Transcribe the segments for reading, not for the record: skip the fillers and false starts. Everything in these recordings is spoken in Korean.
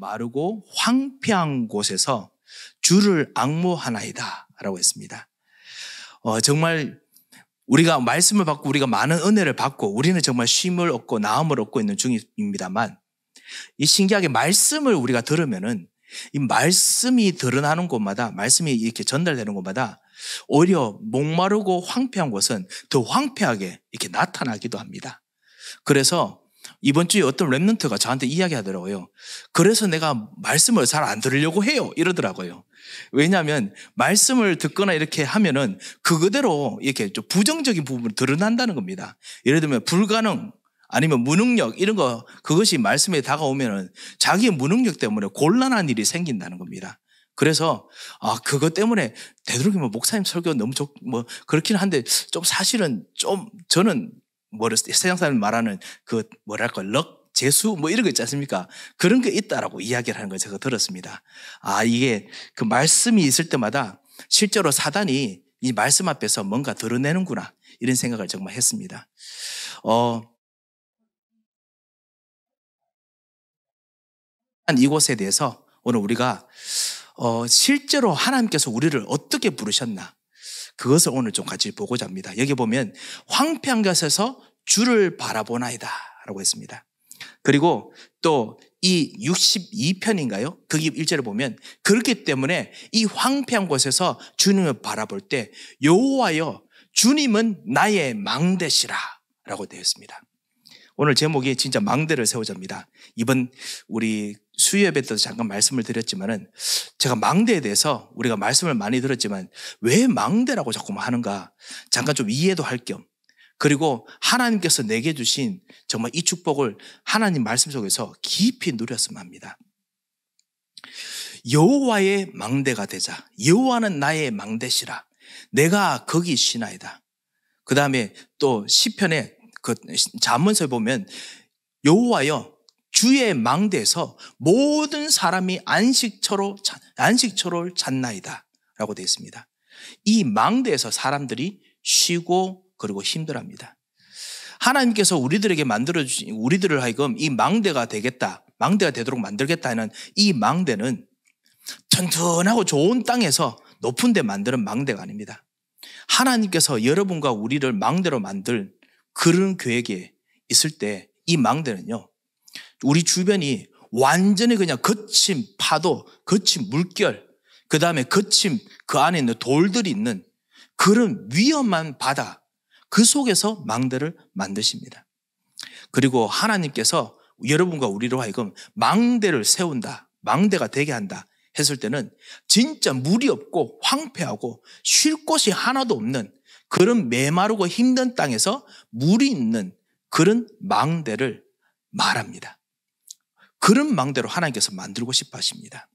마르고 황폐한 곳에서 주를 앙모하나이다 라고 했습니다. 정말 우리가 말씀을 받고 우리가 많은 은혜를 받고 우리는 정말 쉼을 얻고 나음을 얻고 있는 중입니다만, 이 신기하게 말씀을 우리가 들으면은 이 말씀이 드러나는 곳마다, 말씀이 이렇게 전달되는 곳마다 오히려 목마르고 황폐한 곳은 더 황폐하게 이렇게 나타나기도 합니다. 그래서 이번 주에 어떤 랩런트가 저한테 이야기하더라고요. 그래서 내가 말씀을 잘 안 들으려고 해요 이러더라고요. 왜냐하면 말씀을 듣거나 이렇게 하면은 그대로 이렇게 좀 부정적인 부분이 드러난다는 겁니다. 예를 들면 불가능 아니면 무능력 이런 거, 그것이 말씀에 다가오면은 자기의 무능력 때문에 곤란한 일이 생긴다는 겁니다. 그래서 그것 때문에 되도록이면 목사님 설교 너무 그렇긴 한데 좀 사실은 좀 저는 세상 사람이 말하는 재수 이런 거 있지 않습니까? 그런 게 있다라고 이야기를 하는 걸 제가 들었습니다. 이게 그 말씀이 있을 때마다 실제로 사단이 이 말씀 앞에서 뭔가 드러내는구나 이런 생각을 정말 했습니다. 이곳에 대해서 오늘 우리가 실제로 하나님께서 우리를 어떻게 부르셨나, 그것을 오늘 좀 같이 보고자 합니다. 여기 보면 황폐한 곳에서 주를 바라보나이다 라고 했습니다. 그리고 또 이 62편인가요? 거기 1절을 보면 그렇기 때문에 이 황폐한 곳에서 주님을 바라볼 때 여호와여 주님은 나의 망대시라 라고 되어 있습니다. 오늘 제목이 진짜 망대를 세우자입니다. 이번 우리 수요예배 때도 잠깐 말씀을 드렸지만은 제가 망대에 대해서 우리가 말씀을 많이 들었지만 왜 망대라고 자꾸 하는가 잠깐 좀 이해도 할 겸, 그리고 하나님께서 내게 주신 정말 이 축복을 하나님 말씀 속에서 깊이 누렸으면 합니다. 여호와의 망대가 되자. 여호와는 나의 망대시라. 내가 거기 쉬나이다. 그 다음에 또 시편에 그 잠언서에 보면 여호와여 주의 망대에서 모든 사람이 안식처를 찾나이다 라고 되어 있습니다. 이 망대에서 사람들이 쉬고 그리고 힘들어합니다. 하나님께서 우리들에게 만들어주신, 우리들을 하여금 이 망대가 되겠다, 망대가 되도록 만들겠다 하는 이 망대는 튼튼하고 좋은 땅에서 높은 데 만드는 망대가 아닙니다. 하나님께서 여러분과 우리를 망대로 만들 그런 계획에 있을 때 이 망대는요, 우리 주변이 완전히 그냥 거친 파도, 거친 물결, 그 다음에 거친 그 안에 있는 돌들이 있는 그런 위험한 바다, 그 속에서 망대를 만드십니다. 그리고 하나님께서 여러분과 우리로 하여금 망대를 세운다, 망대가 되게 한다 했을 때는 진짜 물이 없고 황폐하고 쉴 곳이 하나도 없는 그런 메마르고 힘든 땅에서 물이 있는 그런 망대를 말합니다. 그런 망대로 하나님께서 만들고 싶어 하십니다.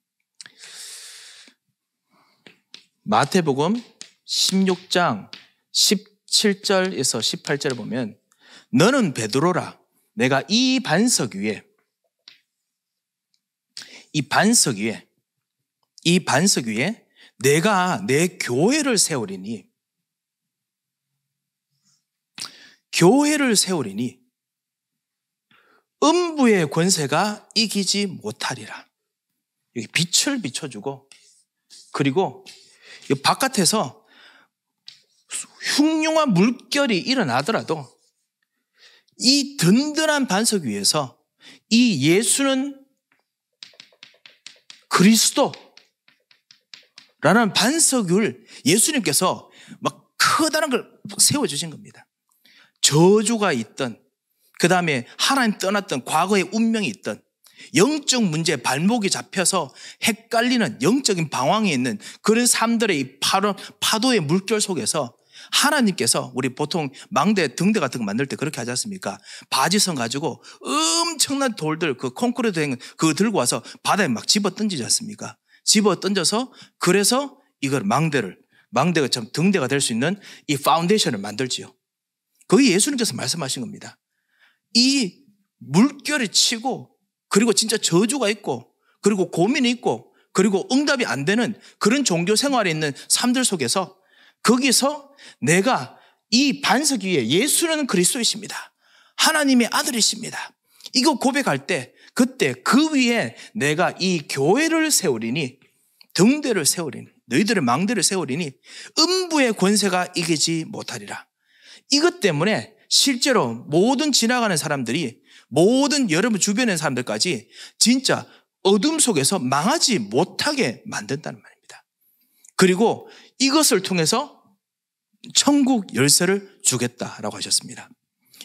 마태복음 16장 17절에서 18절을 보면 너는 베드로라. 내가 이 반석 위에 내가 내 교회를 세우리니 음부의 권세가 이기지 못하리라. 여기 빛을 비춰주고, 그리고 바깥에서 흉흉한 물결이 일어나더라도 이 든든한 반석 위에서 이 예수는 그리스도라는 반석을 예수님께서 막 커다란 걸 세워주신 겁니다. 저주가 있던, 그 다음에 하나님 떠났던 과거의 운명이 있던, 영적 문제에 발목이 잡혀서 헷갈리는 영적인 방황에 있는 그런 삶들의 이 파도의 물결 속에서 하나님께서, 우리 보통 망대, 등대 같은 거 만들 때 그렇게 하지 않습니까? 바지선 가지고 엄청난 돌들, 그 콘크리트 된 그거 들고 와서 바다에 막 집어 던지지 않습니까? 집어 던져서, 그래서 이걸 망대가 참 등대가 될 수 있는 이 파운데이션을 만들지요. 그게 예수님께서 말씀하신 겁니다. 이 물결이 치고, 그리고 진짜 저주가 있고, 그리고 고민이 있고, 그리고 응답이 안 되는 그런 종교 생활에 있는 삶들 속에서, 거기서 내가 이 반석 위에 예수는 그리스도이십니다, 하나님의 아들이십니다, 이거 고백할 때 그때 그 위에 내가 이 교회를 세우리니, 등대를 세우리니, 너희들의 망대를 세우리니 음부의 권세가 이기지 못하리라. 이것 때문에 실제로 모든 지나가는 사람들이, 모든 여러분 주변의 사람들까지 진짜 어둠 속에서 망하지 못하게 만든다는 말입니다. 그리고 이것을 통해서 천국 열쇠를 주겠다라고 하셨습니다.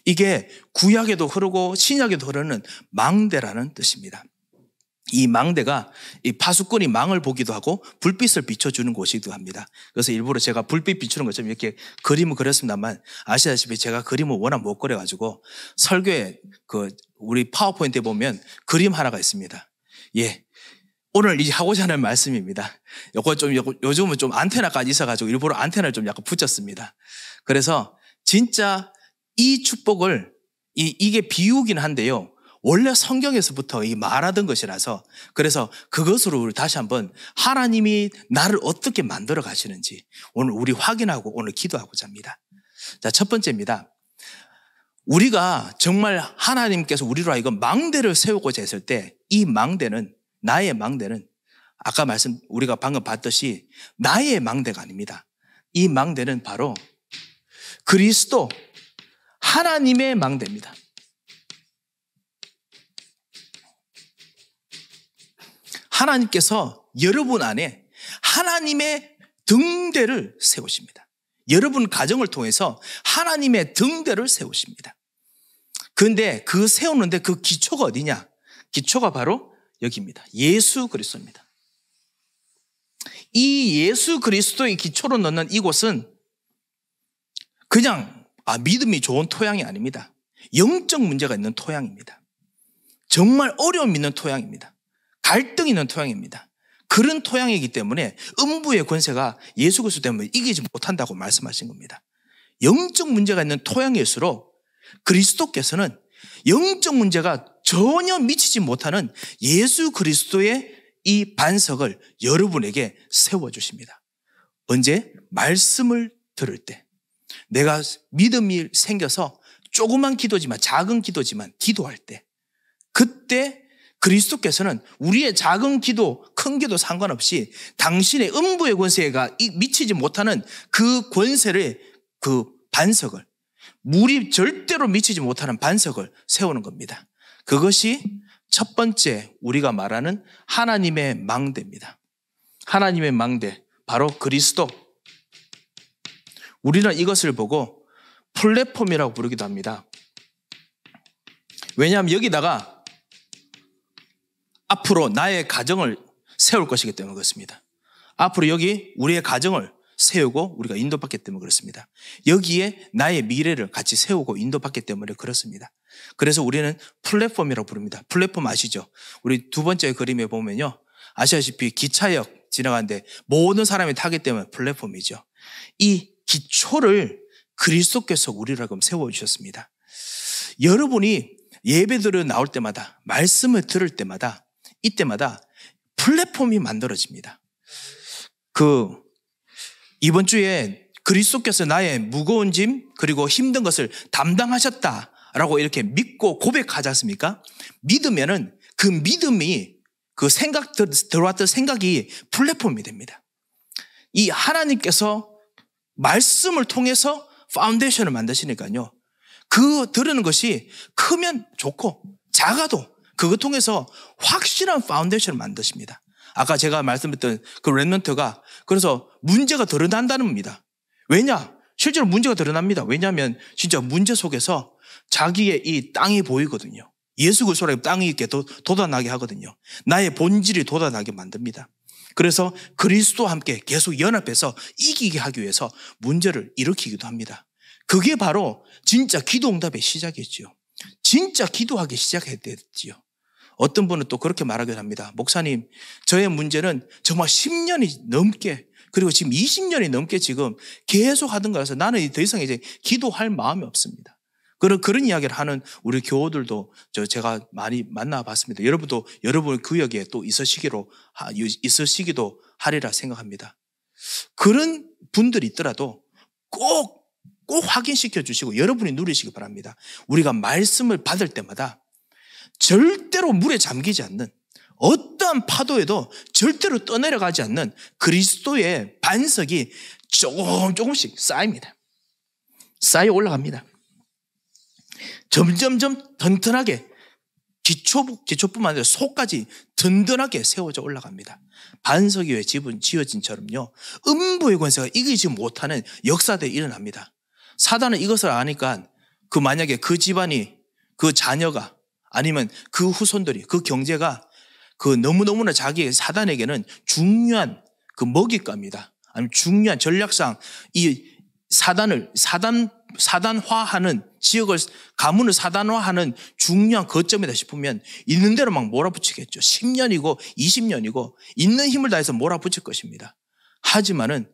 이게 구약에도 흐르고 신약에도 흐르는 망대라는 뜻입니다. 이 망대가 이 파수꾼이 망을 보기도 하고 불빛을 비춰주는 곳이기도 합니다. 그래서 일부러 제가 불빛 비추는 것처럼 이렇게 그림을 그렸습니다만, 아시다시피 제가 그림을 워낙 못 그려가지고 설교에 우리 파워포인트에 보면 그림 하나가 있습니다. 예. 오늘 이제 하고자 하는 말씀입니다. 요즘은 좀 안테나까지 있어가지고 일부러 안테나를 좀 약간 붙였습니다. 그래서 진짜 이 축복을, 이게 비유긴 한데요. 원래 성경에서부터 말하던 것이라서, 그래서 그것으로 다시 한번 하나님이 나를 어떻게 만들어 가시는지 오늘 우리 확인하고 오늘 기도하고자 합니다. 자, 첫 번째입니다. 우리가 정말 하나님께서 우리로 하여금 망대를 세우고자 했을 때, 이 망대는, 나의 망대는 아까 우리가 방금 봤듯이 나의 망대가 아닙니다. 이 망대는 바로 그리스도 하나님의 망대입니다. 하나님께서 여러분 안에 하나님의 등대를 세우십니다. 여러분 가정을 통해서 하나님의 등대를 세우십니다. 그런데 그 세우는데 그 기초가 어디냐? 기초가 바로 여기입니다. 예수 그리스도입니다. 이 예수 그리스도의 기초로 넣는 이곳은 그냥 믿음이 좋은 토양이 아닙니다. 영적 문제가 있는 토양입니다. 정말 어려움이 있는 토양입니다. 갈등이 있는 토양입니다. 그런 토양이기 때문에 음부의 권세가 예수 그리스도 때문에 이기지 못한다고 말씀하신 겁니다. 영적 문제가 있는 토양일수록 그리스도께서는 영적 문제가 전혀 미치지 못하는 예수 그리스도의 이 반석을 여러분에게 세워주십니다. 언제? 말씀을 들을 때. 내가 믿음이 생겨서 조그만 기도지만, 작은 기도지만 기도할 때, 그때 그리스도께서는 우리의 작은 기도, 큰 기도 상관없이 당신의 음부의 권세가 미치지 못하는 그 권세를, 그 반석을, 물이 절대로 미치지 못하는 반석을 세우는 겁니다. 그것이 첫 번째 우리가 말하는 하나님의 망대입니다. 하나님의 망대, 바로 그리스도. 우리는 이것을 보고 플랫폼이라고 부르기도 합니다. 왜냐하면 여기다가 앞으로 나의 가정을 세울 것이기 때문에 그렇습니다. 앞으로 여기 우리의 가정을 세우고 우리가 인도받기 때문에 그렇습니다. 여기에 나의 미래를 같이 세우고 인도받기 때문에 그렇습니다. 그래서 우리는 플랫폼이라고 부릅니다. 플랫폼 아시죠? 우리 두 번째 그림에 보면요, 아시다시피 기차역 지나가는데 모든 사람이 타기 때문에 플랫폼이죠. 이 기초를 그리스도께서 우리라고 세워주셨습니다. 여러분이 예배들을 나올 때마다, 말씀을 들을 때마다, 이때마다 플랫폼이 만들어집니다. 이번 주에 그리스도께서 나의 무거운 짐 그리고 힘든 것을 담당하셨다라고 이렇게 믿고 고백하지 않습니까? 믿으면은 그 믿음이, 그 들어왔던 생각이 플랫폼이 됩니다. 이 하나님께서 말씀을 통해서 파운데이션을 만드시니까요, 그 들으는 것이 크면 좋고 작아도 그것 통해서 확실한 파운데이션을 만드십니다. 아까 제가 말씀드렸던 그 렘넌트가 그래서 문제가 드러난다는 겁니다. 왜냐? 실제로 문제가 드러납니다. 왜냐하면 진짜 문제 속에서 자기의 이 땅이 보이거든요. 예수 그리스도의 땅이 이렇게 돋아나게 하거든요. 나의 본질이 돋아나게 만듭니다. 그래서 그리스도와 함께 계속 연합해서 이기게 하기 위해서 문제를 일으키기도 합니다. 그게 바로 진짜 기도 응답의 시작이었죠. 진짜 기도하기 시작해야 됐지요. 어떤 분은 또 그렇게 말하기도 합니다. 목사님, 저의 문제는 정말 10년이 넘게, 그리고 지금 20년이 넘게 지금 계속 하던 거라서 나는 더 이상 이제 기도할 마음이 없습니다. 그런 이야기를 하는 우리 교우들도 제가 많이 만나봤습니다. 여러분도 여러분 구역에 또 있으시기도 하리라 생각합니다. 그런 분들이 있더라도 꼭 확인시켜 주시고 여러분이 누리시기 바랍니다. 우리가 말씀을 받을 때마다 절대로 물에 잠기지 않는, 어떠한 파도에도 절대로 떠내려가지 않는 그리스도의 반석이 조금씩 쌓입니다. 쌓여 올라갑니다. 점점점 튼튼하게 기초뿐만 아니라 속까지 든든하게 세워져 올라갑니다. 반석 위에 집은 지어진처럼요, 음부의 권세가 이기지 못하는 역사들이 일어납니다. 사단은 이것을 아니까 만약에 그 집안이, 그 자녀가, 아니면 그 후손들이, 그 경제가 너무너무나 자기의 사단에게는 중요한 먹잇감이다. 아니면 중요한 전략상 이 사단화하는 지역을, 가문을 사단화하는 중요한 거점이다 싶으면 있는 대로 막 몰아붙이겠죠. 10년이고 20년이고 있는 힘을 다해서 몰아붙일 것입니다. 하지만은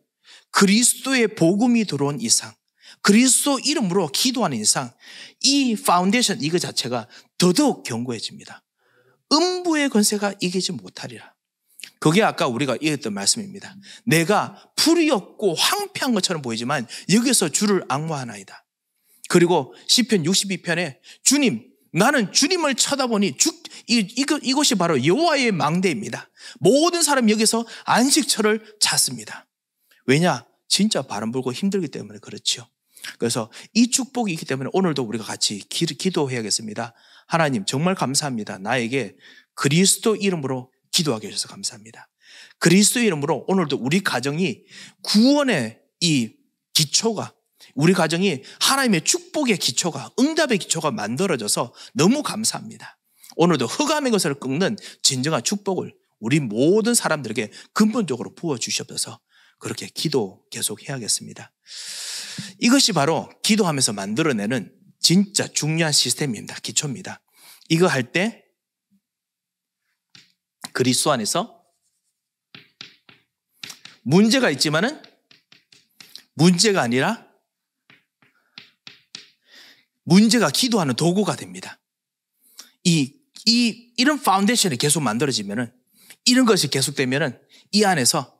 그리스도의 복음이 들어온 이상, 그리스도 이름으로 기도하는 이상, 이 파운데이션 이거 자체가 더더욱 견고해집니다. 음부의 권세가 이기지 못하리라. 그게 아까 우리가 읽었던 말씀입니다. 내가 풀이 없고 황폐한 것처럼 보이지만 여기서 주를 앙모하나이다. 그리고 시편 62편에 주님, 나는 주님을 쳐다보니 이것이 바로 여호와의 망대입니다. 모든 사람이 여기서 안식처를 찾습니다. 왜냐? 진짜 바람 불고 힘들기 때문에 그렇죠. 그래서 이 축복이 있기 때문에 오늘도 우리가 같이 기도해야겠습니다. 하나님 정말 감사합니다. 나에게 그리스도 이름으로 기도하게 해주셔서 감사합니다. 그리스도 이름으로 오늘도 우리 가정이 구원의 이 기초가, 우리 가정이 하나님의 축복의 기초가, 응답의 기초가 만들어져서 너무 감사합니다. 오늘도 흑암의 것을 꺾는 진정한 축복을 우리 모든 사람들에게 근본적으로 부어주시옵소서. 그렇게 기도 계속 해야겠습니다. 이것이 바로 기도하면서 만들어내는 진짜 중요한 시스템입니다. 기초입니다. 이거 할 때 그리스도 안에서 문제가 있지만은 문제가 아니라 문제가 기도하는 도구가 됩니다. 이런 파운데이션이 계속 만들어지면은, 이런 것이 계속되면은 이 안에서,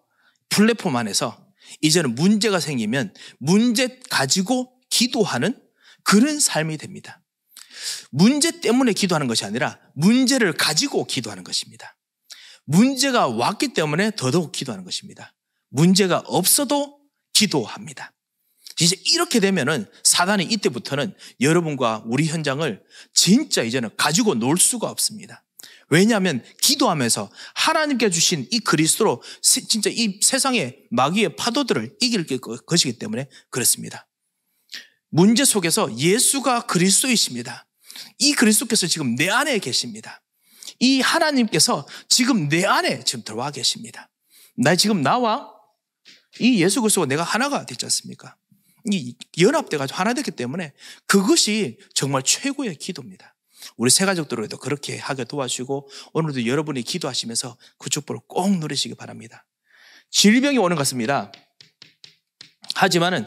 플랫폼 안에서 이제는 문제가 생기면 문제 가지고 기도하는 그런 삶이 됩니다. 문제 때문에 기도하는 것이 아니라 문제를 가지고 기도하는 것입니다. 문제가 왔기 때문에 더더욱 기도하는 것입니다. 문제가 없어도 기도합니다. 이제 이렇게 되면은 사단이 이때부터는 여러분과 우리 현장을 진짜 이제는 가지고 놀 수가 없습니다. 왜냐하면 기도하면서 하나님께 주신 이 그리스도로 진짜 이 세상의 마귀의 파도들을 이길 것이기 때문에 그렇습니다. 문제 속에서 예수가 그리스도이십니다. 이 그리스도께서 지금 내 안에 계십니다. 이 하나님께서 지금 내 안에 지금 들어와 계십니다. 나와 이 예수 그리스도가 내가 하나가 됐지 않습니까? 이 연합돼가지고 하나 됐기 때문에 그것이 정말 최고의 기도입니다. 우리 새 가족들에도 그렇게 하게 도와주시고 오늘도 여러분이 기도하시면서 그 축복을 꼭 누리시기 바랍니다. 질병이 오는 것 같습니다. 하지만은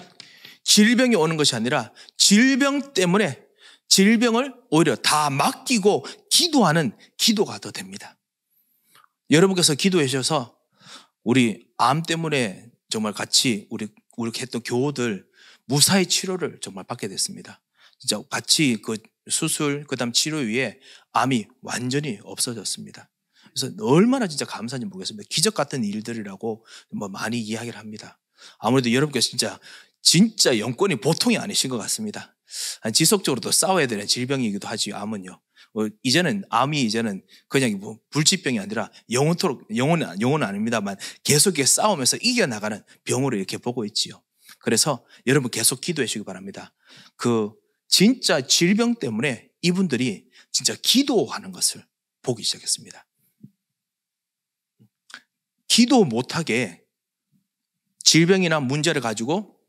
질병이 오는 것이 아니라 질병 때문에 질병을 오히려 다 맡기고 기도하는 기도가 더 됩니다. 여러분께서 기도해 주셔서 우리 암 때문에 정말 같이 우리 했던 교우들 무사히 치료를 정말 받게 됐습니다. 진짜 같이 그 수술, 그 다음 치료 위에 암이 완전히 없어졌습니다. 그래서 얼마나 진짜 감사한지 모르겠습니다. 기적 같은 일들이라고 많이 이야기를 합니다. 아무래도 여러분께서 진짜 영권이 보통이 아니신 것 같습니다. 지속적으로도 싸워야 되는 질병이기도 하지, 암은요. 암이 그냥 불치병이 아니라 영혼은 아닙니다만 계속 싸우면서 이겨나가는 병으로 이렇게 보고 있지요. 그래서 여러분 계속 기도해 주시기 바랍니다. 진짜 질병 때문에 이분들이 진짜 기도하는 것을 보기 시작했습니다. 기도 못하게 질병이나 문제를 가지고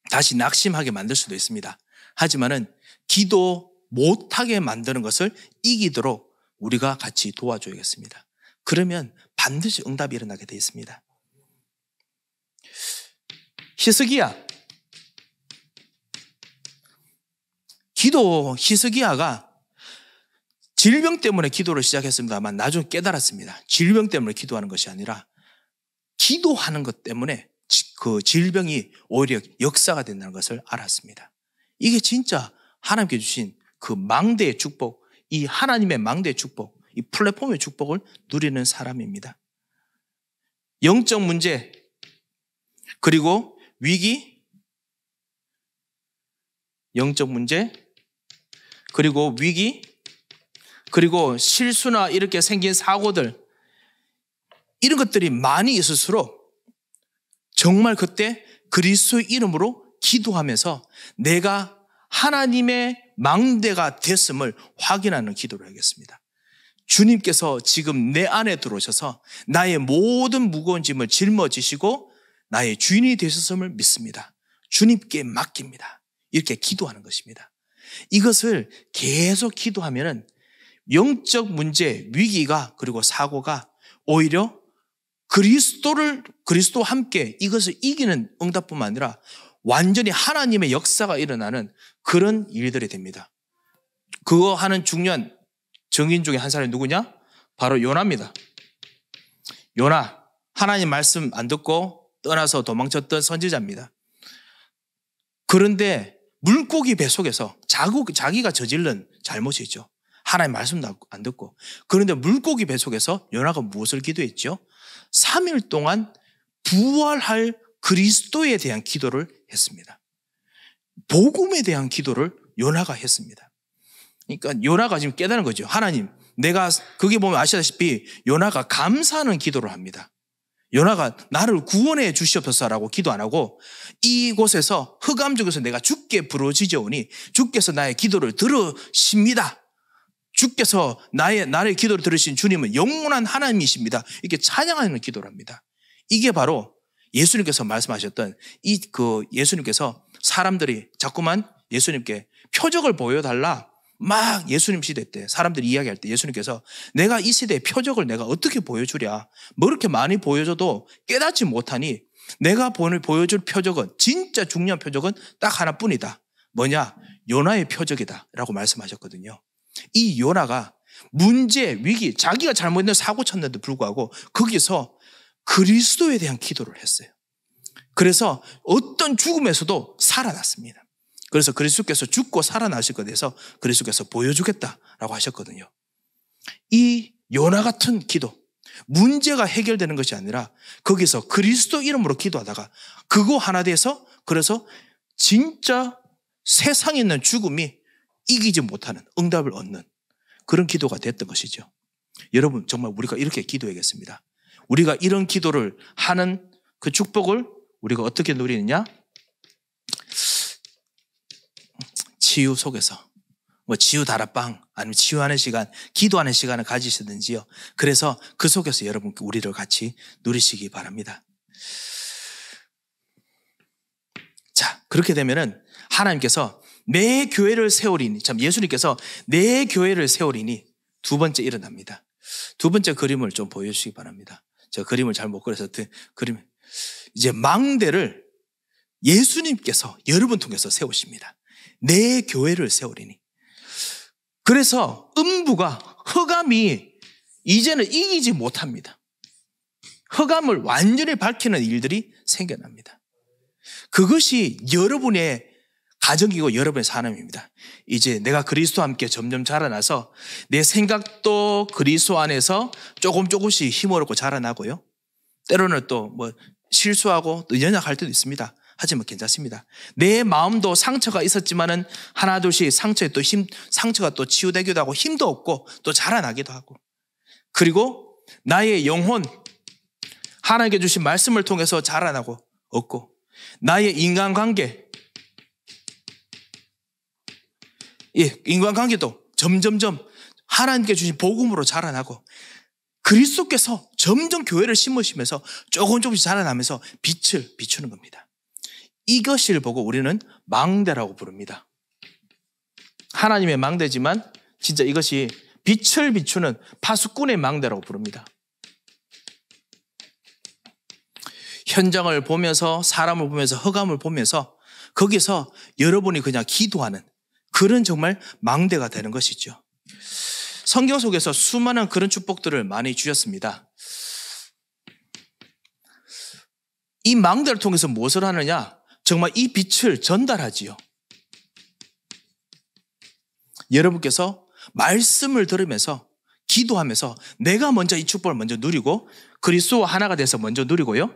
다시 낙심하게 만들 수도 있습니다. 하지만은 기도 못하게 만드는 것을 이기도록 우리가 같이 도와줘야겠습니다. 그러면 반드시 응답이 일어나게 되어 있습니다. 히스기야가 질병 때문에 기도를 시작했습니다만 나중에 깨달았습니다. 질병 때문에 기도하는 것이 아니라 기도하는 것 때문에 그 질병이 오히려 역사가 된다는 것을 알았습니다. 이게 진짜 하나님께 주신 그 망대의 축복, 이 하나님의 망대의 축복, 이 플랫폼의 축복을 누리는 사람입니다. 영적 문제, 그리고 위기, 영적 문제, 그리고 위기, 그리고 실수나 이렇게 생긴 사고들, 이런 것들이 많이 있을수록 정말 그때 그리스도의 이름으로 기도하면서 내가 하나님의 망대가 됐음을 확인하는 기도를 하겠습니다. 주님께서 지금 내 안에 들어오셔서 나의 모든 무거운 짐을 짊어지시고 나의 주인이 되셨음을 믿습니다. 주님께 맡깁니다. 이렇게 기도하는 것입니다. 이것을 계속 기도하면은 영적 문제, 위기가 그리고 사고가 오히려 그리스도와 함께 이것을 이기는 응답뿐만 아니라 완전히 하나님의 역사가 일어나는 그런 일들이 됩니다. 그거 하는 중요한 증인 중에 한 사람이 누구냐? 바로 요나입니다. 요나, 하나님 말씀 안 듣고 떠나서 도망쳤던 선지자입니다. 그런데 물고기 배 속에서 자기가 저질른 잘못이죠. 하나님 말씀도 안 듣고. 그런데 물고기 배 속에서 요나가 무엇을 기도했죠? 3일 동안 부활할 그리스도에 대한 기도를 했습니다. 복음에 대한 기도를 요나가 했습니다. 그러니까 요나가 지금 깨달은 거죠. 하나님, 내가 거기 보면 아시다시피 요나가 감사하는 기도를 합니다. 요나가 나를 구원해 주시옵소서라고 기도 안 하고 이곳에서 흑암 중에서 내가 주께 부르짖어오니 주께서 나의 기도를 들으십니다. 주께서 나의 기도를 들으신 주님은 영원한 하나님이십니다. 이렇게 찬양하는 기도를 합니다. 이게 바로 예수님께서 말씀하셨던 예수님께서 사람들이 자꾸만 예수님께 표적을 보여달라. 막 예수님 시대 때 사람들이 이야기할 때 예수님께서 내가 이 시대의 표적을 내가 어떻게 보여주랴. 뭐 이렇게 많이 보여줘도 깨닫지 못하니 내가 보여줄 표적은 진짜 중요한 표적은 딱 하나뿐이다. 뭐냐? 요나의 표적이다 라고 말씀하셨거든요. 이 요나가 문제, 위기, 자기가 잘못된 사고 쳤는데도 불구하고 거기서 그리스도에 대한 기도를 했어요. 그래서 어떤 죽음에서도 살아났습니다. 그래서 그리스도께서 죽고 살아나실 것에 대해서 그리스도께서 보여주겠다라고 하셨거든요. 이 요나 같은 기도, 문제가 해결되는 것이 아니라 거기서 그리스도 이름으로 기도하다가 그거 하나 돼서 그래서 진짜 세상에 있는 죽음이 이기지 못하는 응답을 얻는 그런 기도가 됐던 것이죠. 여러분 정말 우리가 이렇게 기도해야겠습니다. 우리가 이런 기도를 하는 그 축복을 우리가 어떻게 누리느냐? 치유 속에서 치유 다락방 아니면 치유하는 시간, 기도하는 시간을 가지시든지요. 그래서 그 속에서 여러분 우리를 같이 누리시기 바랍니다. 자, 그렇게 되면은 하나님께서 내 교회를 세우리니, 참 예수님께서 내 교회를 세우리니 두 번째 일어납니다. 두 번째 그림을 좀 보여주시기 바랍니다. 제가 그림을 잘 못 그려서 그림 이제 망대를 예수님께서 여러분 통해서 세우십니다. 내 교회를 세우리니. 그래서 음부가 흑암이 이제는 이기지 못합니다. 흑암을 완전히 밝히는 일들이 생겨납니다. 그것이 여러분의 가정이고 여러분의 삶입니다. 이제 내가 그리스도와 함께 점점 자라나서 내 생각도 그리스도 안에서 조금씩 힘을 얻고 자라나고요. 때로는 또 실수하고 또 연약할 때도 있습니다. 하지만 괜찮습니다. 내 마음도 상처가 있었지만은 하나둘씩 상처가 또 치유되기도 하고 힘도 얻고 또 자라나기도 하고. 그리고 나의 영혼, 하나님께 주신 말씀을 통해서 자라나고 얻고, 나의 인간관계도 점점점 하나님께 주신 복음으로 자라나고 그리스도께서 점점 교회를 심으시면서 조금씩 자라나면서 빛을 비추는 겁니다. 이것을 보고 우리는 망대라고 부릅니다. 하나님의 망대지만 진짜 이것이 빛을 비추는 파수꾼의 망대라고 부릅니다. 현장을 보면서 사람을 보면서 흑암을 보면서 거기서 여러분이 그냥 기도하는 그런 정말 망대가 되는 것이죠. 성경 속에서 수많은 그런 축복들을 많이 주셨습니다. 이 망대를 통해서 무엇을 하느냐? 정말 이 빛을 전달하지요. 여러분께서 말씀을 들으면서 기도하면서 내가 먼저 이 축복을 먼저 누리고 그리스도와 하나가 돼서 먼저 누리고요.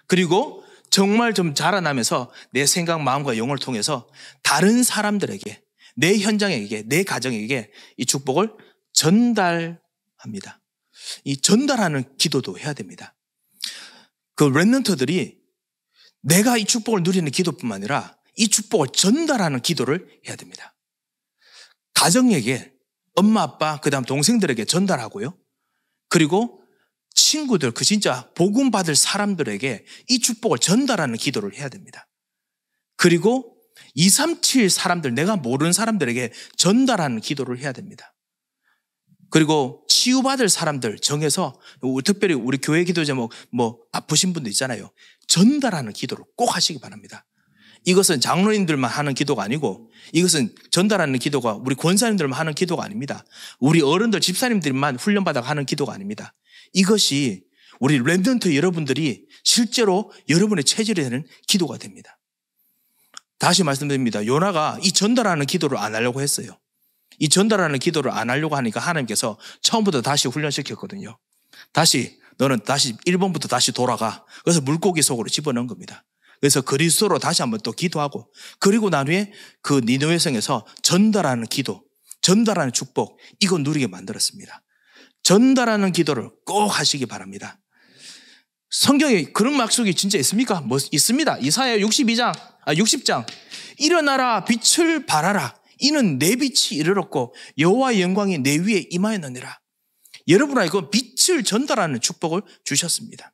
그리고 정말 좀 자라나면서 내 생각, 마음과 영을 통해서 다른 사람들에게, 내 현장에게, 내 가정에게 이 축복을 전달합니다. 이 전달하는 기도도 해야 됩니다. 그 렘넌트들이 내가 이 축복을 누리는 기도뿐만 아니라 이 축복을 전달하는 기도를 해야 됩니다. 가정에게, 엄마, 아빠, 그 다음 동생들에게 전달하고요. 그리고 친구들, 그 진짜 복음 받을 사람들에게 이 축복을 전달하는 기도를 해야 됩니다. 그리고 237 사람들, 내가 모르는 사람들에게 전달하는 기도를 해야 됩니다. 그리고 치유받을 사람들 정해서, 특별히 우리 교회 기도 제목, 아프신 분들 있잖아요. 전달하는 기도를 꼭 하시기 바랍니다. 이것은 장로님들만 하는 기도가 아니고, 이것은 전달하는 기도가 우리 권사님들만 하는 기도가 아닙니다. 우리 어른들, 집사님들만 훈련받아 하는 기도가 아닙니다. 이것이 우리 렘넌트 여러분들이 실제로 여러분의 체질이 되는 기도가 됩니다. 다시 말씀드립니다. 요나가 이 전달하는 기도를 안 하려고 했어요. 이 전달하는 기도를 안 하려고 하니까 하나님께서 처음부터 다시 훈련시켰거든요. 너는 다시 1번부터 다시 돌아가. 그래서 물고기 속으로 집어넣은 겁니다. 그래서 그리스도로 다시 한번 또 기도하고, 그리고 난 후에 그 니느웨 성에서 전달하는 기도, 전달하는 축복, 이거 누리게 만들었습니다. 전달하는 기도를 꼭 하시기 바랍니다. 성경에 그런 약속이 진짜 있습니까? 있습니다. 이사야 60장. 일어나라, 빛을 발하라. 이는 내 빛이 이르렀고 여호와의 영광이 내 위에 임하였느니라. 여러분아, 이거 빛을 전달하는 축복을 주셨습니다.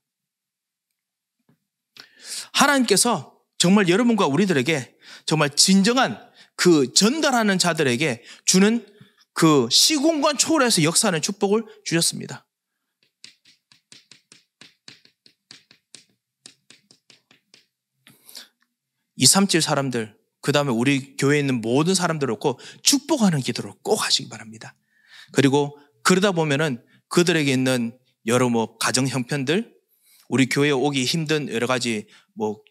하나님께서 정말 여러분과 우리들에게 정말 진정한 그 전달하는 자들에게 주는 그 시공간 초월해서 역사하는 축복을 주셨습니다. 이삼칠 사람들, 그 다음에 우리 교회에 있는 모든 사람들을 꼭 축복하는 기도를 꼭 하시기 바랍니다. 그리고 그러다 보면은 그들에게 있는 여러 가정 형편들, 우리 교회에 오기 힘든 여러 가지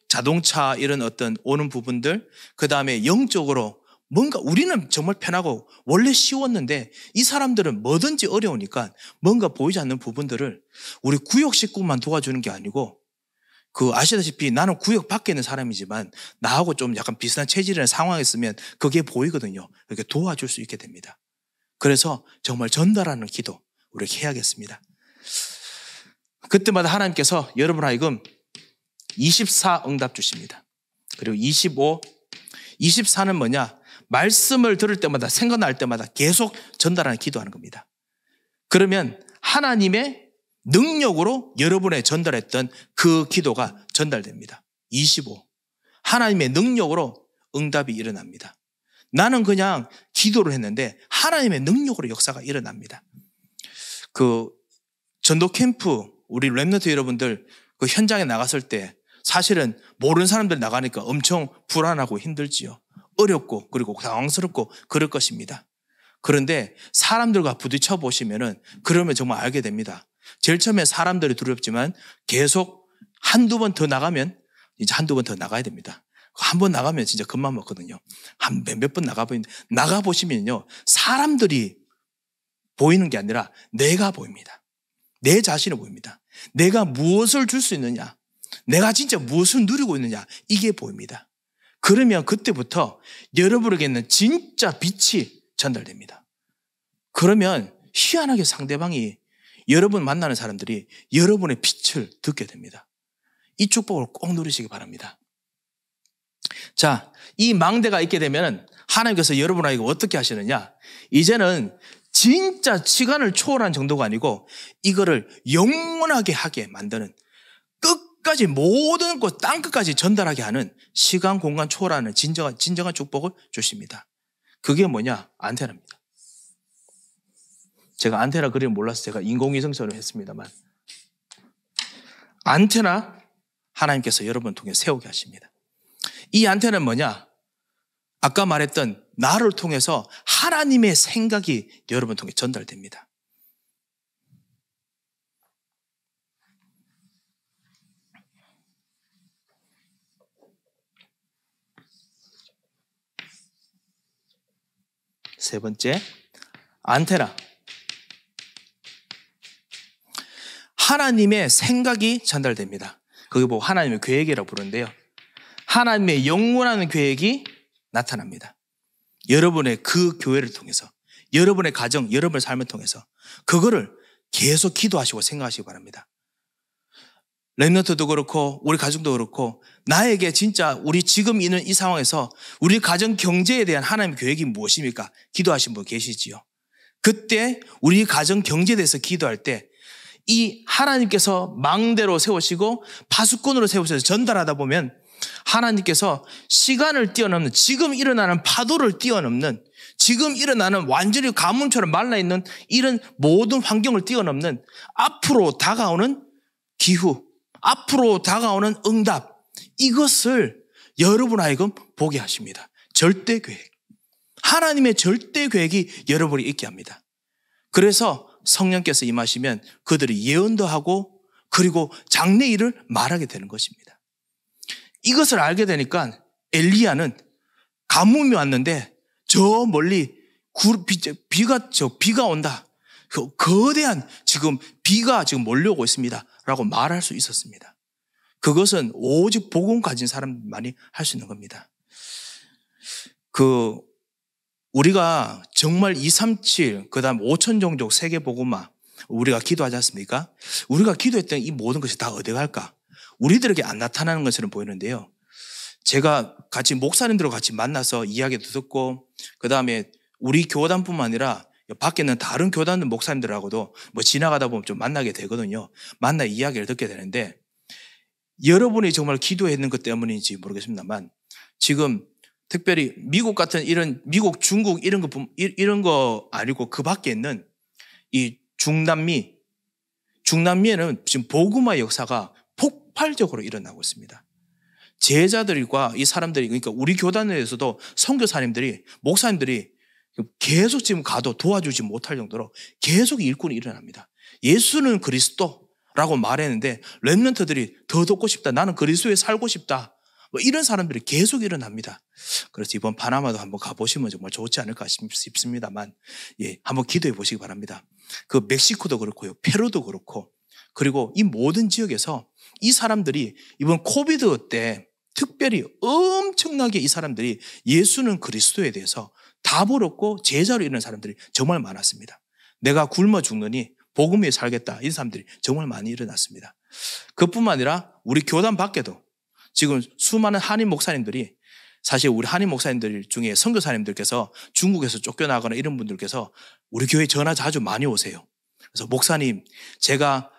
자동차 이런 어떤 오는 부분들, 그 다음에 영적으로 뭔가 우리는 정말 편하고 원래 쉬웠는데 이 사람들은 뭐든지 어려우니까 뭔가 보이지 않는 부분들을 우리 구역 식구만 도와주는 게 아니고, 아시다시피 나는 구역 밖에 있는 사람이지만 나하고 좀 약간 비슷한 체질이나 상황에 있으면 그게 보이거든요. 이렇게 도와줄 수 있게 됩니다. 그래서 정말 전달하는 기도 우리 해야겠습니다. 그때마다 하나님께서 여러분 하여금 24 응답 주십니다. 그리고 25, 24는 뭐냐? 말씀을 들을 때마다, 생각날 때마다 계속 전달하는 기도하는 겁니다. 그러면 하나님의 능력으로 여러분의 전달했던 그 기도가 전달됩니다. 25. 하나님의 능력으로 응답이 일어납니다. 나는 그냥 기도를 했는데 하나님의 능력으로 역사가 일어납니다. 전도 캠프, 우리 렘넌트 여러분들 그 현장에 나갔을 때 사실은 모르는 사람들 나가니까 엄청 불안하고 힘들지요. 어렵고 그리고 당황스럽고 그럴 것입니다. 그런데 사람들과 부딪혀 보시면은 그러면 정말 알게 됩니다. 제일 처음에 사람들이 두렵지만 계속 한두 번 더 나가면 이제 한두 번 더 나가야 됩니다. 한 번 나가면 진짜 금방 먹거든요. 한 몇 번 나가보시면요. 사람들이 보이는 게 아니라 내가 보입니다. 내 자신이 보입니다. 내가 무엇을 줄 수 있느냐, 내가 진짜 무엇을 누리고 있느냐, 이게 보입니다. 그러면 그때부터 여러분에게는 진짜 빛이 전달됩니다. 그러면 희한하게 상대방이, 여러분 만나는 사람들이 여러분의 빛을 듣게 됩니다. 이 축복을 꼭 누리시기 바랍니다. 자, 이 망대가 있게 되면 하나님께서 여러분에게 어떻게 하시느냐? 이제는 진짜 시간을 초월한 정도가 아니고 이거를 영원하게 하게 만드는, 끝까지 모든 곳 땅끝까지 전달하게 하는 시간 공간 초월하는 진정한 축복을 주십니다. 그게 뭐냐? 안테나입니다. 제가 안테나 그림 몰라서 제가 인공위성처럼 했습니다만, 안테나 하나님께서 여러분 통해 세우게 하십니다. 이 안테나는 뭐냐? 아까 말했던 나를 통해서 하나님의 생각이 여러분 통해 전달됩니다. 세 번째, 안테나. 하나님의 생각이 전달됩니다. 그게 뭐 하나님의 계획이라고 부르는데요. 하나님의 영원한 계획이 나타납니다. 여러분의 그 교회를 통해서, 여러분의 가정, 여러분의 삶을 통해서 그거를 계속 기도하시고 생각하시기 바랍니다. 렘넌트도 그렇고 우리 가정도 그렇고 나에게 진짜 우리 지금 있는 이 상황에서 우리 가정 경제에 대한 하나님의 계획이 무엇입니까? 기도하신 분 계시지요. 그때 우리 가정 경제에 대해서 기도할 때 이 하나님께서 망대로 세우시고 파수꾼으로 세우셔서 전달하다 보면 하나님께서 시간을 뛰어넘는, 지금 일어나는 파도를 뛰어넘는, 지금 일어나는 완전히 가뭄처럼 말라있는 이런 모든 환경을 뛰어넘는 앞으로 다가오는 기후, 앞으로 다가오는 응답, 이것을 여러분 하여금 보게 하십니다. 절대 계획. 하나님의 절대 계획이 여러분이 있게 합니다. 그래서 성령께서 임하시면 그들이 예언도 하고 그리고 장래일을 말하게 되는 것입니다. 이것을 알게 되니까 엘리야는 가뭄이 왔는데 저 멀리 비가 온다. 거대한 지금 비가 지금 몰려오고 있습니다. 라고 말할 수 있었습니다. 그것은 오직 복음 가진 사람만이 할 수 있는 겁니다. 우리가 정말 237, 그 다음 5천 종족 세계 복음화 우리가 기도하지 않습니까? 우리가 기도했던 이 모든 것이 다 어디 갈까? 우리들에게 안 나타나는 것처럼 보이는데요. 제가 같이 목사님들과 같이 만나서 이야기도 듣고 그 다음에 우리 교단뿐만 아니라 밖에 있는 다른 교단들 목사님들하고도 뭐 지나가다 보면 좀 만나게 되거든요. 만나 이야기를 듣게 되는데 여러분이 정말 기도했는 것 때문인지 모르겠습니다만 지금 특별히 미국 같은 미국, 중국 이런 거 아니고 그 밖에 있는 이 중남미에는 지금 복음화 역사가 폭발적으로 일어나고 있습니다. 제자들과 이 사람들이, 그러니까 우리 교단에서도 선교사님들이, 목사님들이 계속 지금 가도 도와주지 못할 정도로 계속 일꾼이 일어납니다. 예수는 그리스도라고 말했는데 렘넌트들이 더 돕고 싶다. 나는 그리스도에 살고 싶다. 뭐 이런 사람들이 계속 일어납니다. 그래서 이번 파나마도 한번 가보시면 정말 좋지 않을까 싶습니다만, 예, 한번 기도해 보시기 바랍니다. 그 멕시코도 그렇고요, 페루도 그렇고, 그리고 이 모든 지역에서 이 사람들이 이번 코비드 때 특별히 엄청나게 이 사람들이 예수는 그리스도에 대해서 답을 얻고 제자로 이르는 사람들이 정말 많았습니다. 내가 굶어 죽느니 복음 위에 살겠다. 이 사람들이 정말 많이 일어났습니다. 그뿐만 아니라 우리 교단 밖에도 지금 수많은 한인 목사님들이, 사실 우리 한인 목사님들 중에 선교사님들께서 중국에서 쫓겨나거나 이런 분들께서 우리 교회 전화 자주 많이 오세요. 그래서 목사님, 제가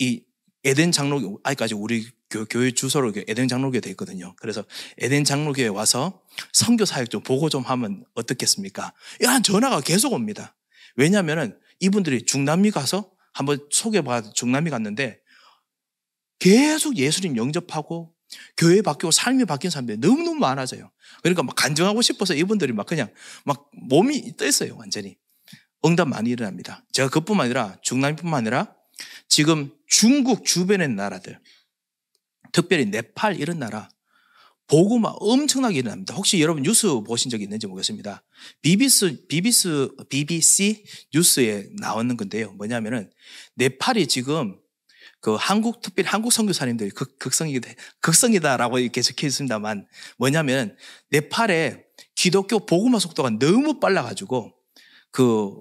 이 에덴 장로교, 아직까지 우리 교회 주소로 에덴 장로교에 돼 있거든요. 그래서 에덴 장로교에 와서 선교 사역 좀 보고 좀 하면 어떻겠습니까? 이런 전화가 계속 옵니다. 왜냐하면 이분들이 중남미 가서 한번 소개받아 중남미 갔는데 계속 예수님 영접하고 교회 바뀌고 삶이 바뀐 사람들이 너무너무 많아져요. 그러니까 막 간증하고 싶어서 이분들이 막 그냥 막 몸이 떠있어요. 완전히. 응답 많이 일어납니다. 제가 그뿐만 아니라 중남미뿐만 아니라 지금 중국 주변의 나라들, 특별히 네팔 이런 나라 복음화 엄청나게 일어납니다. 혹시 여러분 뉴스 보신 적이 있는지 모르겠습니다. BBC 뉴스에 나오는 건데요. 뭐냐면은 네팔이 지금 특별히 한국 선교사님들이 극성이다라고 이렇게 적혀 있습니다만, 뭐냐면 네팔의 기독교 복음화 속도가 너무 빨라가지고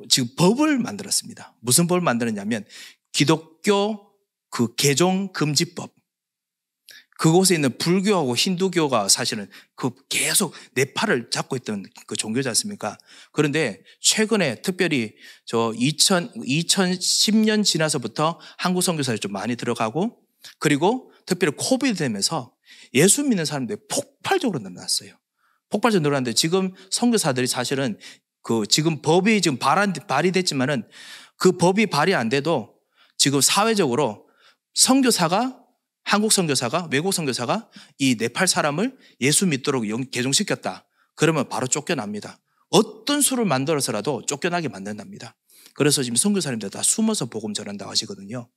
지금 법을 만들었습니다. 무슨 법을 만들었냐면 기독교 개종 금지법. 그곳에 있는 불교하고 힌두교가 사실은 계속 네팔을 잡고 있던 종교지 않습니까? 그런데 최근에 특별히 2010년 지나서부터 한국 선교사에 좀 많이 들어가고, 그리고 특별히 코비드 되면서 예수 믿는 사람들이 폭발적으로 늘어났어요. 폭발적으로 늘어났는데 지금 선교사들이 사실은 지금 법이 지금 발의됐지만은 그 법이 발의 안 돼도 지금 사회적으로 한국 선교사가, 외국 선교사가 이 네팔 사람을 예수 믿도록 개종시켰다. 그러면 바로 쫓겨납니다. 어떤 수를 만들어서라도 쫓겨나게 만든답니다. 그래서 지금 선교사님들 다 숨어서 복음 전한다고 하시거든요.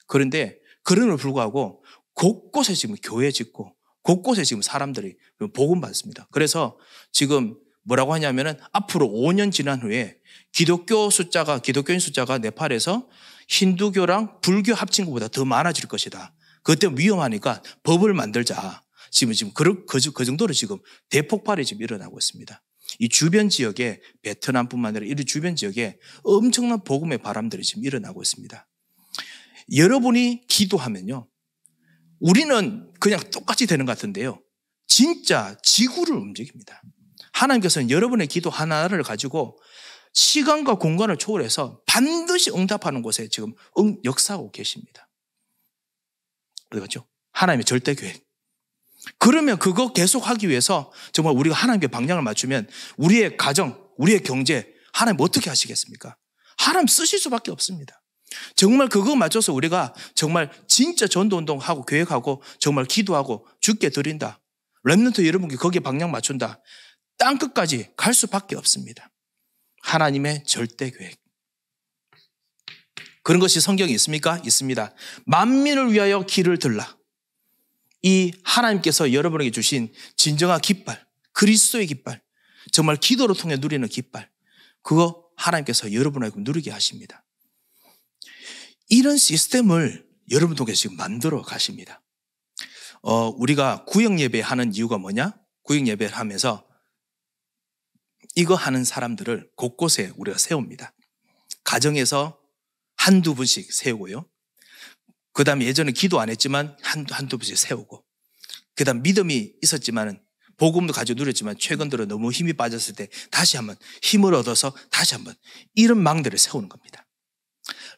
그런데 그럼에도 불구하고 곳곳에 지금 교회 짓고 곳곳에 지금 사람들이 복음 받습니다. 그래서 지금 뭐라고 하냐면은 앞으로 5년 지난 후에 기독교인 숫자가 네팔에서 힌두교랑 불교 합친 것보다 더 많아질 것이다. 그것 때문에 위험하니까 법을 만들자. 지금 그 정도로 지금 대폭발이 지금 일어나고 있습니다. 이 주변 지역에 베트남뿐만 아니라 이 주변 지역에 엄청난 복음의 바람들이 지금 일어나고 있습니다. 여러분이 기도하면요, 우리는 그냥 똑같이 되는 것 같은데요, 진짜 지구를 움직입니다. 하나님께서는 여러분의 기도 하나를 가지고 시간과 공간을 초월해서 반드시 응답하는 곳에 지금 역사하고 계십니다. 그렇죠? 하나님의 절대 계획. 그러면 그거 계속하기 위해서 정말 우리가 하나님께 방향을 맞추면 우리의 가정, 우리의 경제, 하나님 어떻게 하시겠습니까? 하나님 쓰실 수밖에 없습니다. 정말 그거 맞춰서 우리가 정말 진짜 전도운동하고 계획하고 정말 기도하고 주께 드린다. 렘넌트 여러분께 거기에 방향 맞춘다. 땅끝까지 갈 수밖에 없습니다. 하나님의 절대 계획. 그런 것이 성경에 있습니까? 있습니다. 만민을 위하여 길을 들라. 이 하나님께서 여러분에게 주신 진정한 깃발, 그리스도의 깃발, 정말 기도로 통해 누리는 깃발, 그거 하나님께서 여러분에게 누리게 하십니다. 이런 시스템을 여러분 통해 지금 만들어 가십니다. 우리가 구역 예배 하는 이유가 뭐냐? 구역 예배를 하면서 이거 하는 사람들을 곳곳에 우리가 세웁니다. 가정에서 한두 분씩 세우고요. 그 다음에 예전에 기도 안 했지만 한두 분씩 세우고, 그 다음 믿음이 있었지만은 복음도 가지고 누렸지만 최근 들어 너무 힘이 빠졌을 때 다시 한번 힘을 얻어서 다시 한번 이런 망대를 세우는 겁니다.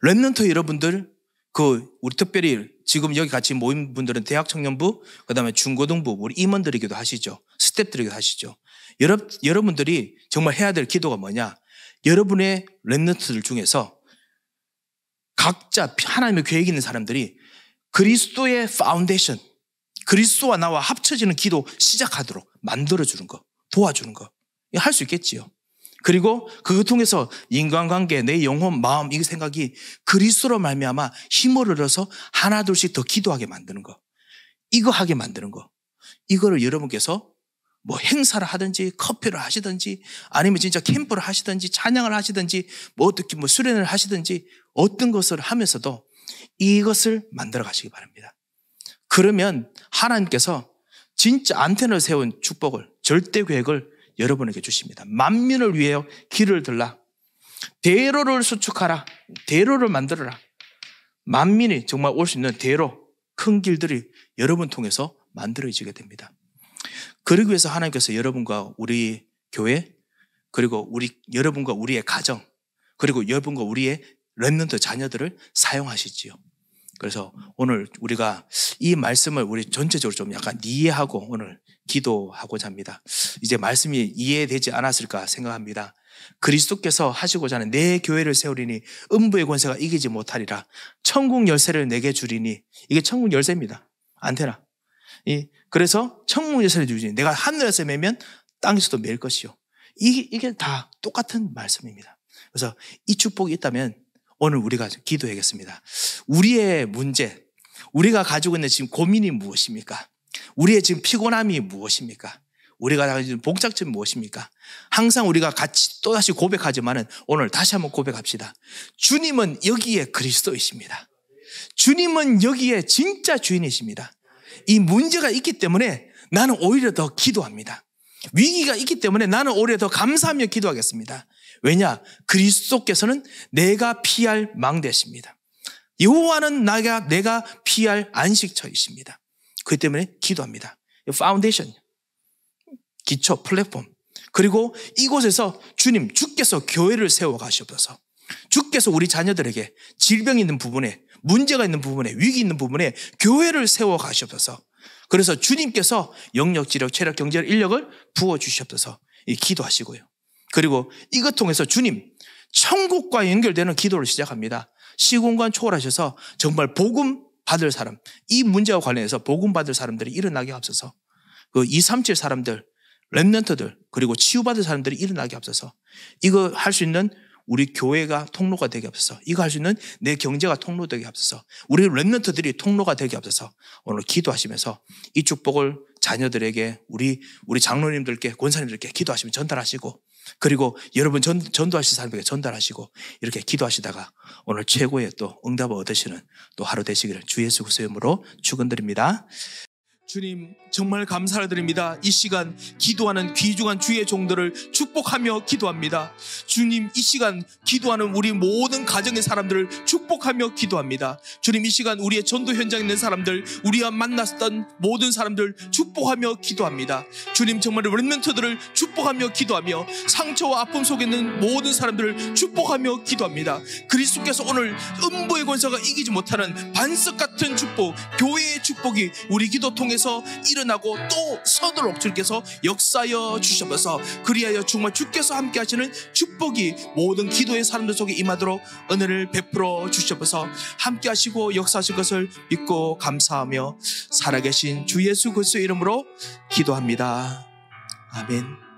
렘넌트 여러분들, 우리 특별히 지금 여기 같이 모인 분들은 대학 청년부, 그 다음에 중고등부, 우리 임원들이기도 하시죠. 스태프들이기도 하시죠. 여러분들이 정말 해야 될 기도가 뭐냐? 여러분의 렘넌트들 중에서 각자 하나님의 계획이 있는 사람들이 그리스도의 파운데이션, 그리스도와 나와 합쳐지는 기도 시작하도록 만들어주는 거, 도와주는 거, 할 수 있겠지요. 그리고 그거 통해서 인간관계, 내 영혼, 마음, 이 생각이 그리스도로 말미암아 힘을 얻어서 하나 둘씩 더 기도하게 만드는 거, 이거 하게 만드는 거, 이거를 여러분께서 뭐 행사를 하든지 커피를 하시든지 아니면 진짜 캠프를 하시든지 찬양을 하시든지 뭐 어떻게 뭐 수련을 하시든지 어떤 것을 하면서도 이것을 만들어 가시기 바랍니다. 그러면 하나님께서 진짜 안테나를 세운 축복을, 절대 계획을 여러분에게 주십니다. 만민을 위하여 길을 들라. 대로를 수축하라. 대로를 만들어라. 만민이 정말 올 수 있는 대로, 큰 길들이 여러분 통해서 만들어지게 됩니다. 그러기 위해서 하나님께서 여러분과 우리 교회, 그리고 여러분과 우리의 가정, 그리고 여러분과 우리의 렘넌트 자녀들을 사용하시지요. 그래서 오늘 우리가 이 말씀을 우리 전체적으로 좀 약간 이해하고 오늘 기도하고자 합니다. 이제 말씀이 이해되지 않았을까 생각합니다. 그리스도께서 하시고자 하는 내 교회를 세우리니 음부의 권세가 이기지 못하리라. 천국 열쇠를 내게 주리니, 이게 천국 열쇠입니다. 안테나. 그래서 천국 열쇠를 주리니 내가 하늘에서 매면 땅에서도 맬 것이요. 이게 다 똑같은 말씀입니다. 그래서 이 축복이 있다면 오늘 우리가 기도하겠습니다. 우리의 문제, 우리가 가지고 있는 지금 고민이 무엇입니까? 우리의 지금 피곤함이 무엇입니까? 우리가 가지고 있는 복잡점이 무엇입니까? 항상 우리가 같이 또다시 고백하지만은 오늘 다시 한번 고백합시다. 주님은 여기에 그리스도이십니다. 주님은 여기에 진짜 주인이십니다. 이 문제가 있기 때문에 나는 오히려 더 기도합니다. 위기가 있기 때문에 나는 오히려 더 감사하며 기도하겠습니다. 왜냐? 그리스도께서는 내가 피할 망대십니다. 여호와는 내가 피할 안식처이십니다. 그렇기 때문에 기도합니다. 파운데이션, 기초, 플랫폼. 그리고 이곳에서 주께서 교회를 세워 가시옵소서. 주께서 우리 자녀들에게 질병이 있는 부분에, 문제가 있는 부분에, 위기 있는 부분에 교회를 세워 가시옵소서. 그래서 주님께서 영역, 지력, 체력, 경제력, 인력을 부어주시옵소서. 기도하시고요. 그리고 이것 통해서 주님, 천국과 연결되는 기도를 시작합니다. 시공간 초월하셔서 정말 복음 받을 사람, 이 문제와 관련해서 복음 받을 사람들이 일어나게 하옵소서. 237 사람들, 렘넌트들, 그리고 치유받을 사람들이 일어나게 하옵소서. 이거 할 수 있는 우리 교회가 통로가 되게 하옵소서. 이거 할 수 있는 내 경제가 통로 되게 하옵소서. 우리 렘넌트들이 통로가 되게 하옵소서. 오늘 기도하시면서 이 축복을 자녀들에게 우리 장로님들께 권사님들께 기도하시면 전달하시고, 그리고 여러분 전도하실 사람에게 전달하시고, 이렇게 기도하시다가 오늘 최고의 또 응답을 얻으시는 또 하루 되시기를 주 예수 그리스도의 이름으로 축원드립니다. 주님 정말 감사를 드립니다. 이 시간 기도하는 귀중한 주의 종들을 축복하며 기도합니다. 주님 이 시간 기도하는 우리 모든 가정의 사람들을 축복하며 기도합니다. 주님 이 시간 우리의 전도 현장에 있는 사람들, 우리가 만났던 모든 사람들 축복하며 기도합니다. 주님 정말 렘넌트들을 축복하며 기도하며 상처와 아픔 속에 있는 모든 사람들을 축복하며 기도합니다. 그리스도께서 오늘 음부의 권세가 이기지 못하는 반석 같은 축복, 교회의 축복이 우리 기도 통해서 일어나고 또 서도록 주께서 역사하여 주셔서, 그리하여 정말 주께서 함께 하시는 축복이 모든 기도의 사람들 속에 임하도록 은혜를 베풀어 주셔서 함께 하시고 역사하실 것을 믿고 감사하며 살아계신 주 예수 그리스도의 이름으로 기도합니다. 아멘.